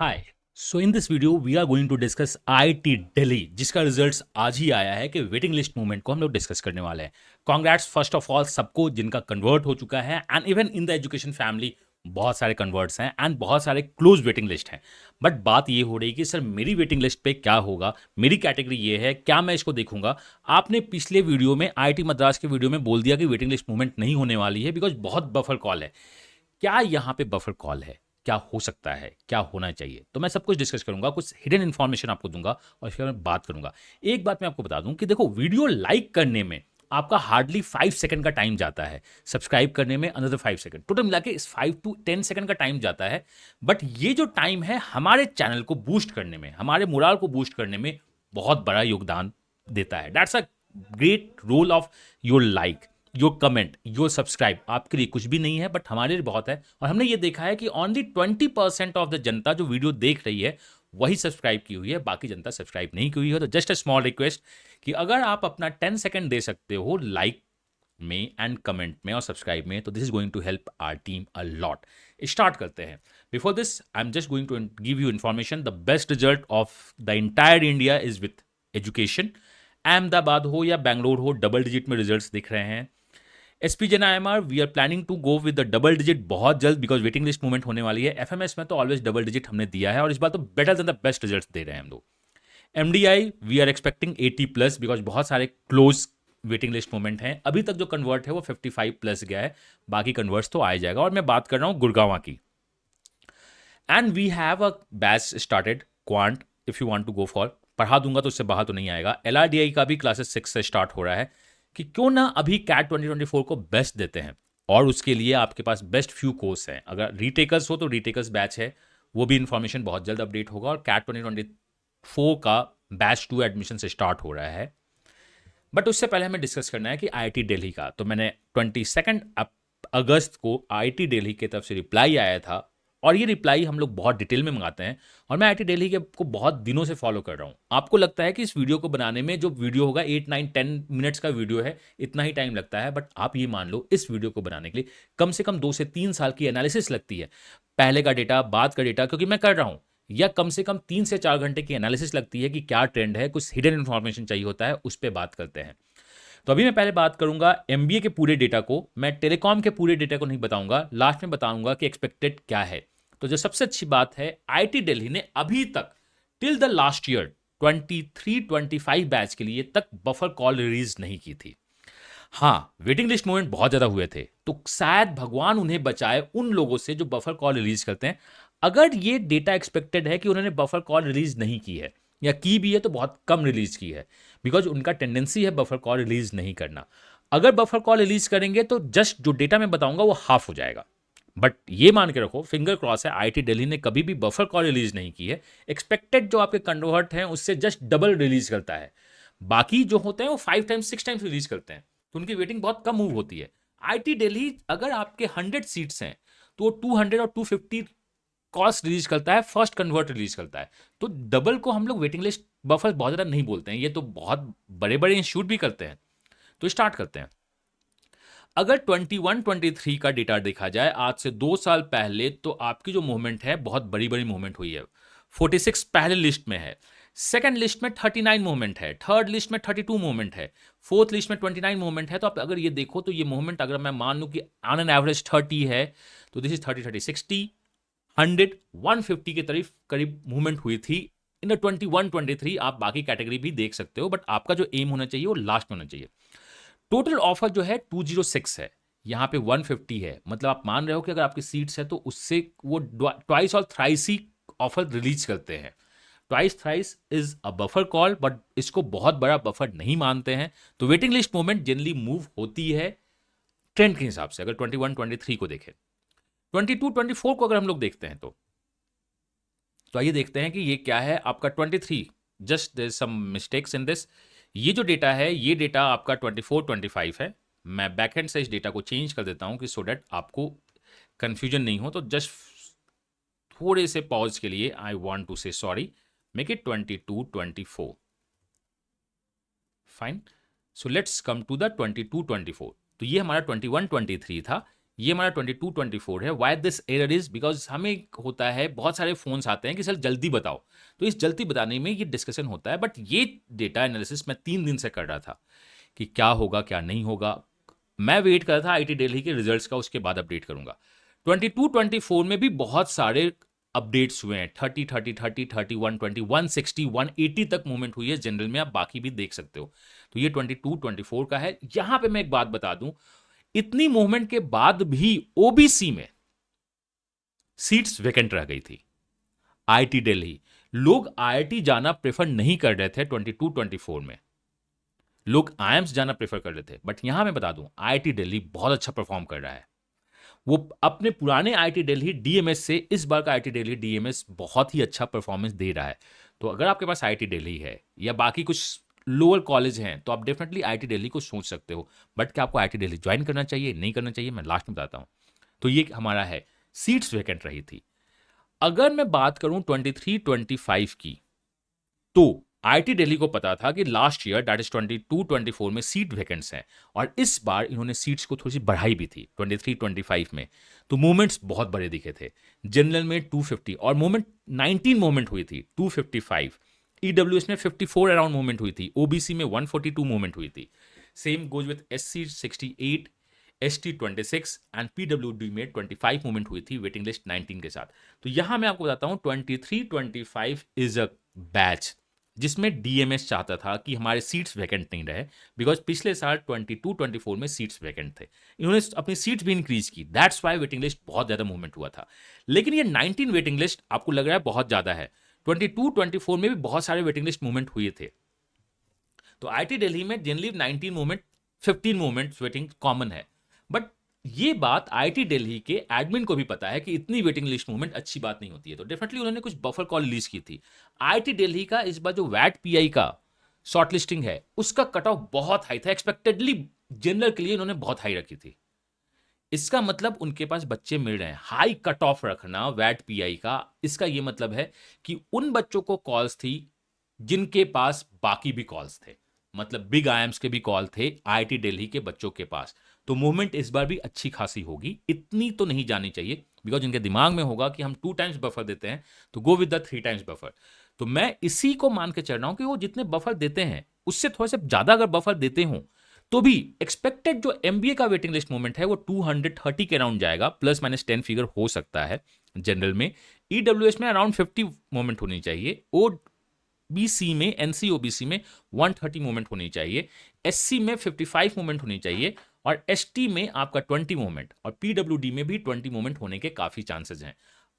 Hi. So in this video we are going to discuss IIT Delhi, जिसका results आज ही आया है कि वेटिंग लिस्ट मूवमेंट को हम लोग डिस्कस करने वाले हैं। कॉन्ग्रेट्स फर्स्ट ऑफ ऑल सबको जिनका कन्वर्ट हो चुका है, and even in the education family बहुत सारे कन्वर्ट्स हैं एंड बहुत सारे क्लोज वेटिंग लिस्ट हैं। बट बात ये हो रही है कि सर मेरी वेटिंग लिस्ट पे क्या होगा, मेरी कैटेगरी ये है, क्या मैं इसको देखूंगा। आपने पिछले वीडियो में आईआईटी मद्रास के वीडियो में बोल दिया कि वेटिंग लिस्ट मूवमेंट नहीं होने वाली है बिकॉज बहुत बफर कॉल है। क्या यहाँ पे बफर कॉल है, क्या हो सकता है, क्या होना चाहिए, तो मैं सब कुछ डिस्कस करूंगा, कुछ हिडन इन्फॉर्मेशन आपको दूंगा और इसके बारे में बात करूंगा। एक बात मैं आपको बता दूं कि देखो, वीडियो लाइक करने में आपका हार्डली 5 सेकंड का टाइम जाता है, सब्सक्राइब करने में अनदर 5 सेकंड, टोटल मिला के इस 5 to 10 सेकंड का टाइम जाता है। बट ये जो टाइम है हमारे चैनल को बूस्ट करने में, हमारे मोराल को बूस्ट करने में बहुत बड़ा योगदान देता है। That's a great role of your like, your comment, your subscribe. आपके लिए कुछ भी नहीं है बट हमारे लिए बहुत है। और हमने ये देखा है कि ओनली 20% ऑफ द जनता जो वीडियो देख रही है वही सब्सक्राइब की हुई है, बाकी जनता सब्सक्राइब नहीं की हुई है। तो जस्ट अ स्मॉल रिक्वेस्ट कि अगर आप अपना 10 सेकंड दे सकते हो लाइक में एंड कमेंट में और सब्सक्राइब में, तो this is going to help our team a lot. Start करते हैं। Before this I am just going to give you information. The best result of the entire India is with education. Ahmedabad हो या बैंगलोर हो, double digit में results दिख रहे हैं। SP Jain IMR we are planning to go with the double digit बहुत जल्द, because waiting list movement होने वाली है। एफएमएस में तो ऑलवेज डबल डिजिट हमने दिया है और इस बार तो better than the best result दे रहे हैं हम लोग। MDI we are expecting 80+, because बहुत सारे क्लोज वेटिंग लिस्ट मूवमेंट हैं। अभी तक जो कन्वर्ट है वो 55+ गया है, बाकी कन्वर्ट्स तो आ जाएगा। और मैं बात कर रहा हूँ गुड़गांव की। And we have a batch started quant, if you want to go for, पढ़ा दूंगा तो उससे बाहर तो नहीं आएगा। एलआरडीआई का भी क्लासेस 6 से स्टार्ट हो रहा है कि क्यों ना अभी कैट 2024 को बेस्ट देते हैं। और उसके लिए आपके पास बेस्ट फ्यू कोर्स हैं। अगर रीटेकर्स हो तो रीटेकर्स बैच है, वो भी इंफॉर्मेशन बहुत जल्द अपडेट होगा। और कैट 2024 का बैच 2 एडमिशन से स्टार्ट हो रहा है। बट उससे पहले हमें डिस्कस करना है कि आईआईटी दिल्ली का, तो मैंने 22 अगस्त को आईआईटी दिल्ली की तरफ से रिप्लाई आया था। और ये रिप्लाई हम लोग बहुत डिटेल में मंगाते हैं और मैं आईआईटी दिल्ली के को बहुत दिनों से फॉलो कर रहा हूँ। आपको लगता है कि इस वीडियो को बनाने में, जो वीडियो होगा 8 9 10 मिनट्स का वीडियो है, इतना ही टाइम लगता है, बट आप ये मान लो इस वीडियो को बनाने के लिए कम से कम 2 से 3 साल की एनालिसिस लगती है। पहले का डेटा, बाद का डेटा, क्योंकि मैं कर रहा हूँ, या कम से कम 3 से 4 घंटे की एनालिसिस लगती है कि क्या ट्रेंड है, कुछ हिडन इन्फॉर्मेशन चाहिए होता है, उस पर बात करते हैं। तो अभी मैं पहले बात करूंगा एमबीए के पूरे डेटा को। मैं टेलीकॉम के पूरे डेटा को नहीं बताऊंगा, लास्ट में बताऊंगा कि एक्सपेक्टेड क्या है। तो जो सबसे अच्छी बात है, आईआईटी दिल्ली ने अभी तक till the last year 23-25 batch के लिए तक बफर कॉल रिलीज नहीं की थी। हाँ, वेटिंग लिस्ट मूवमेंट बहुत ज्यादा हुए थे, तो शायद भगवान उन्हें बचाए उन लोगों से जो बफर कॉल रिलीज करते हैं। अगर ये डेटा एक्सपेक्टेड है कि उन्होंने बफर कॉल रिलीज नहीं की है, या की भी है तो बहुत कम रिलीज की है, बिकॉज उनका टेंडेंसी है बफर कॉल रिलीज नहीं करना। अगर बफर कॉल रिलीज करेंगे तो जस्ट जो डेटा मैं बताऊंगा वो हाफ हो जाएगा। बट ये मान के रखो, फिंगर क्रॉस है, आईआईटी दिल्ली ने कभी भी बफर कॉल रिलीज नहीं की है। एक्सपेक्टेड जो आपके कन्वर्ट हैं उससे जस्ट डबल रिलीज करता है। बाकी जो होते हैं वो 5 टाइम्स 6 टाइम्स रिलीज करते हैं, तो उनकी वेटिंग बहुत कम मूव होती है। आईआईटी दिल्ली अगर आपके 100 सीट्स हैं तो 200 और 250 कॉस्ट रिलीज करता है, फर्स्ट कन्वर्ट रिलीज करता है। तो डबल को हम लोग वेटिंग लिस्ट बफर बहुत ज़्यादा नहीं बोलते हैं, ये तो बहुत बड़े बड़े इंस्टीट्यूट भी करते हैं। तो स्टार्ट करते हैं। अगर 21-23 का डेटा देखा जाए आज से 2 साल पहले, तो आपकी जो मूवमेंट है बहुत बड़ी बड़ी मूवमेंट हुई है। 46 पहले लिस्ट में है, सेकंड लिस्ट में 39 मूवमेंट है, थर्ड लिस्ट में 32 मूवमेंट है, फोर्थ लिस्ट में 29 मूवमेंट है। तो आप अगर ये देखो तो ये मूवमेंट अगर मैं मान लूँ कि ऑन एन एवरेज 30 है, तो दिस इज 30, 30, 60, 100, 150 के करीब करीब मूवमेंट हुई थी इन 21-23। आप बाकी कैटेगरी भी देख सकते हो, बट आपका जो एम होना चाहिए वो लास्ट में होना चाहिए। टोटल ऑफर जो है 206 है, यहाँ पे 150 है। मतलब आप मान रहे हो कि अगर आपकी सीट्स है तो उससे वो ट्वाइस और थ्राइस ही ऑफर रिलीज करते हैं। Twice thrice is a buffer call, but इसको बहुत बड़ा बफर नहीं मानते हैं। तो waiting list movement generally move होती है ट्रेंड के हिसाब से। अगर 21-23 को देखें, 22-24 को अगर हम लोग देखते हैं तो आइए देखते हैं कि ये क्या है आपका 23। Just there some mistakes in this. ये जो डेटा है, ये डेटा आपका 24-25 है। मैं बैकएंड से इस डेटा को चेंज कर देता हूं कि सो डैट आपको कंफ्यूजन नहीं हो। तो जस्ट थोड़े से पॉज के लिए I want to say sorry, make it 22-24। Fine. So let's come to the 22-24। तो ये हमारा 21-23 था, ये हमारा 22-24 है। Why this error is because हमें होता है, बहुत सारे फोन्स आते हैं कि सर जल्दी बताओ, तो इस जल्दी बताने में ये डिस्कशन होता है। बट ये डेटा एनालिसिस मैं 3 दिन से कर रहा था कि क्या होगा क्या नहीं होगा। मैं वेट कर रहा था आईटी दिल्ली के रिजल्ट्स का, उसके बाद अपडेट करूंगा। 22-24 में भी बहुत सारे अपडेट्स हुए हैं। 30, 30, 30, 30, 120, 160, 180 तक मूवमेंट हुई है जनरल में, आप बाकी भी देख सकते हो। तो ये 22-24 का है। यहां पे मैं एक बात बता दूं, इतनी मूवमेंट के बाद भी ओबीसी में सीट्स वैकेंट रह गई थी। आईटी दिल्ली, लोग आईआईटी जाना प्रेफर नहीं कर रहे थे 22-24 में, लोग आईएम्स जाना प्रेफर कर रहे थे। बट यहां मैं बता दूं, आईआईटी दिल्ली बहुत अच्छा परफॉर्म कर रहा है। वो अपने पुराने आईआईटी दिल्ली डीएमएस से इस बार का आईआईटी दिल्ली डीएमएस बहुत ही अच्छा परफॉर्मेंस दे रहा है। तो अगर आपके पास आईआईटी दिल्ली है या बाकी कुछ लोअर कॉलेज हैं, तो आप डेफिनेटली आईआईटी दिल्ली को सोच सकते हो। बट क्या आपको आईआईटी दिल्ली ज्वाइन करना चाहिए, नहीं करना चाहिए, मैं लास्ट में बताता हूं। तो ये हमारा है, सीट्स वैकेंट रही थी। अगर मैं बात करूं 23-25 की, तो आईआईटी दिल्ली को पता था कि लास्ट ईयर दैट इज 22-24 में सीट वैकेंट्स हैं, और इस बार इन्होंने सीट्स को थोड़ी सी बढ़ाई भी थी 23-25 में। तो मूवमेंट्स बहुत बड़े दिखे थे। जनरल में 250 और मूवमेंट 19 मूवमेंट हुई थी, 255। ईडब्ल्यूएस में 54 अराउंड मूवमेंट हुई थी, ओबीसी में 142 मूवमेंट हुई थी। Same goes with SC 68, ST 26 and PWD में 25 मूवमेंट हुई थी वेटिंग लिस्ट 19 के साथ। तो यहां मैं आपको बताता हूं 23-25 इज अ बैच जिसमें डीएमएस चाहता था कि हमारे सीट्स वैकेंट नहीं रहे, बिकॉज पिछले साल 22-24 में सीट्स वैकेंट थे। इन्होंने अपनी सीट्स भी इंक्रीज की, दैट्स वाई वेटिंग लिस्ट बहुत ज्यादा मूवमेंट हुआ था। लेकिन ये 19 वेटिंग लिस्ट आपको लग रहा है बहुत ज्यादा है, 22-24 में भी बहुत सारे वेटिंग लिस्ट मूवमेंट हुए थे। तो आईआईटी दिल्ली में generally 19 movement, 15 movement waiting common है। बट ये बात आईआईटी दिल्ली के एडमिन को भी पता है कि इतनी वेटिंग लिस्ट मूवमेंट अच्छी बात नहीं होती है, तो डेफिनेटली उन्होंने कुछ बफर कॉल रिलीज की थी। आईआईटी दिल्ली का इस बार जो वैट पीआई का शॉर्ट लिस्टिंग है, उसका कट ऑफ बहुत हाई था। एक्सपेक्टेडली जनरल के लिए इन्होंने बहुत हाई रखी थी। इसका मतलब उनके पास बच्चे मिल रहे हैं। हाई कट ऑफ रखना वैट पीआई का, इसका यह मतलब है कि उन बच्चों को कॉल्स थी जिनके पास बाकी भी कॉल्स थे, मतलब बिग आईएम्स के भी कॉल थे आईआईटी दिल्ली के बच्चों के पास। तो मूवमेंट इस बार भी अच्छी खासी होगी, इतनी तो नहीं जानी चाहिए, बिकॉज इनके दिमाग में होगा कि हम 2 टाइम्स बफर देते हैं, तो गो विद द 3 टाइम्स बफर। तो मैं इसी को मान के चल रहा हूं कि वो जितने बफर देते हैं उससे थोड़े से ज्यादा अगर बफर देते हो, तो भी एक्सपेक्टेड जो एमबीए का वेटिंग लिस्ट मूवमेंट है वो 230 के अराउंड जाएगा, प्लस माइनस 10 फिगर हो सकता है जनरल में। ईडब्ल्यूएस में अराउंड 50 मूवमेंट होनी चाहिए, ओबीसी में, एनसीओबीसी में 130 मूवमेंट होनी चाहिए, एससी में 55 मूवमेंट होनी चाहिए, और एसटी में आपका 20 मूवमेंट, और पीडब्ल्यूडी में भी 20 मूवमेंट होने के काफी चांसेस हैं।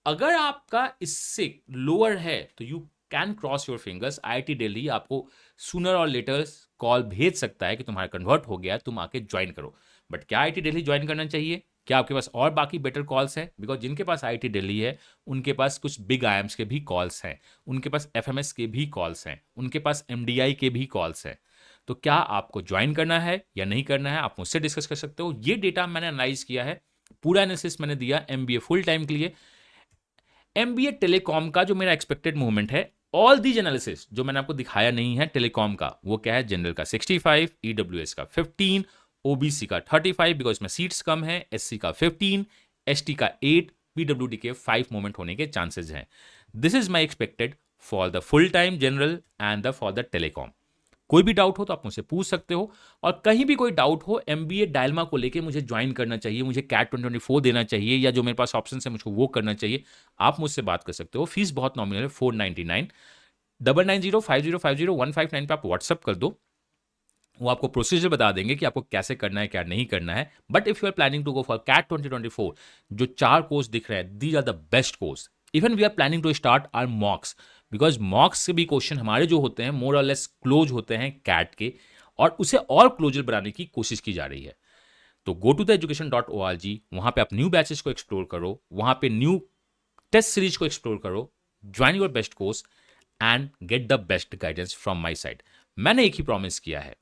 अगर आपका इससे लोअर है तो you can cross your fingers, IIT Delhi आपको सूनर और लेटर कॉल भेज सकता है कि तुम्हारा कन्वर्ट हो गया, तुम आके ज्वाइन करो। बट क्या आईआईटी दिल्ली ज्वाइन करना चाहिए? क्या आपके पास और बाकी बेटर कॉल्स हैं? बिकॉज जिनके पास आईआईटी दिल्ली है उनके पास कुछ बिग आईएम्स के भी कॉल्स हैं, उनके पास एफएमएस के भी कॉल्स हैं, उनके पास एमडीआई के भी कॉल्स हैं। तो क्या आपको ज्वाइन करना है या नहीं करना है, आप मुझसे डिस्कस कर सकते हो। ये डेटा मैंने एनालाइज किया है, पूरा एनालिसिस मैंने दिया एमबीए फुल टाइम के लिए। एमबीए टेलीकॉम का जो मेरा एक्सपेक्टेड मूवमेंट है, ऑल दीज एनालिसिस जो मैंने आपको दिखाया नहीं है टेलीकॉम का, वो क्या है, जनरल का 65, ईडब्ल्यूएस का 15, ओबीसी का 35 बिकॉज इसमें सीट्स कम है, एससी का 15, एसटी का 8, पीडब्ल्यूडी के 5 मूवमेंट होने के चांसेस हैं। This is my expected for the full time general and for the telecom. कोई भी डाउट हो तो आप मुझसे पूछ सकते हो, और कहीं भी कोई डाउट हो एमबीए डायलमा को लेके, मुझे ज्वाइन करना चाहिए, मुझे कैट 2024 देना चाहिए, या जो मेरे पास ऑप्शन है मुझको वो करना चाहिए, आप मुझसे बात कर सकते हो। फीस बहुत नॉमिनल है, 499। 9905050159 पे आप व्हाट्सअप कर दो, वो आपको प्रोसीजर बता देंगे कि आपको कैसे करना है क्या नहीं करना है। But if you are planning to go for CAT 2024, जो 4 कोर्स दिख रहे हैं, these are the best course. Even we are planning to start our mocks, because mocks से भी क्वेश्चन हमारे जो होते हैं मोर और लेस क्लोज होते हैं कैट के, और उसे और क्लोजर बनाने की कोशिश की जा रही है। तो गो टू द education.org, वहां पे आप न्यू बैचेस को एक्सप्लोर करो, वहां पे न्यू टेस्ट सीरीज को एक्सप्लोर करो, join your best course and get the best guidance from my side. मैंने एक ही प्रॉमिस किया है,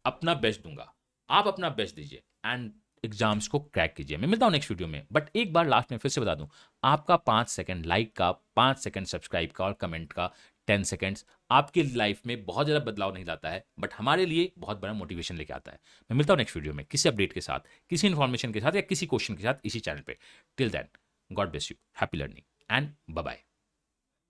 अपना बेस्ट दूंगा, आप अपना बेस्ट दीजिए एंड एग्जाम्स को क्रैक कीजिए। मैं मिलता हूं नेक्स्ट वीडियो में, बट एक बार लास्ट में फिर से बता दूं, आपका 5 सेकंड लाइक का, 5 सेकंड सब्सक्राइब का और कमेंट का 10 सेकंड्स आपके लाइफ में बहुत ज़्यादा बदलाव नहीं लाता है, बट हमारे लिए बहुत बड़ा मोटिवेशन लेके आता है। मैं मिलता हूँ नेक्स्ट वीडियो में किसी अपडेट के साथ, किसी इन्फॉर्मेशन के साथ या किसी क्वेश्चन के साथ इसी चैनल पे। Till then, God bless you, happy learning and bye bye.